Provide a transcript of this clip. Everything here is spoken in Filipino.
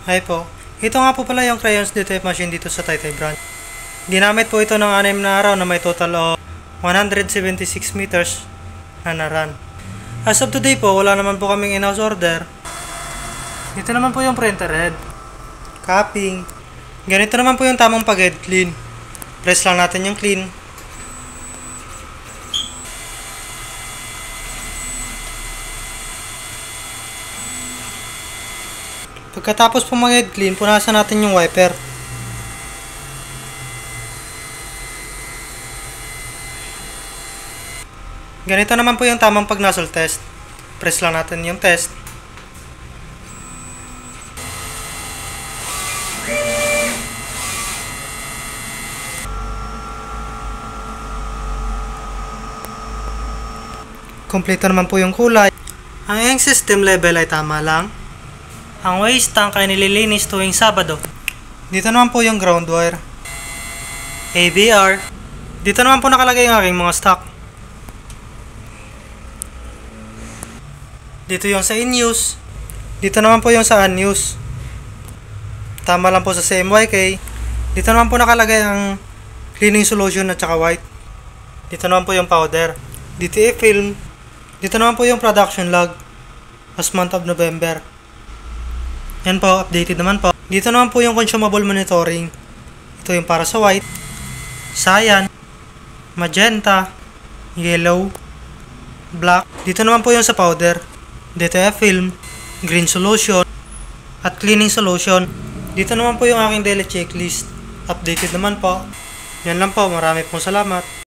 Hi po. Ito nga po pala yung crayons detect machine dito sa Taytay branch. Ginamit po ito ng 6 na araw na may total of 176 meters na naran. As of today po, wala naman po kaming in-house order. Dito naman po yung printer head, capping. Ganito naman po yung tamang pag-head clean. Press lang natin yung clean. Pagkatapos po mag-head clean, punasan natin yung wiper. Ganito naman po yung tamang pag-nozzle test. Press lang natin yung test. Kompleto naman po yung kulay. Ang ink system level ay tama lang. Ang waste tank ay nililinis tuwing Sabado. Dito naman po yung ground wire. ABR. Dito naman po nakalagay ang aking mga stock. Dito yung sa in-use. Dito naman po yung sa unuse. Tama lang po sa CMYK. Dito naman po nakalagay ang cleaning solution at saka white. Dito naman po yung powder. DTA film. Dito naman po yung production log. Last month of November. Yan po, updated naman po. Dito naman po yung consumable monitoring. Ito yung para sa white, cyan, magenta, yellow, black. Dito naman po yung sa powder. DTA film, green solution, at cleaning solution. Dito naman po yung aking daily checklist. Updated naman po. Yan lang po, marami pong salamat.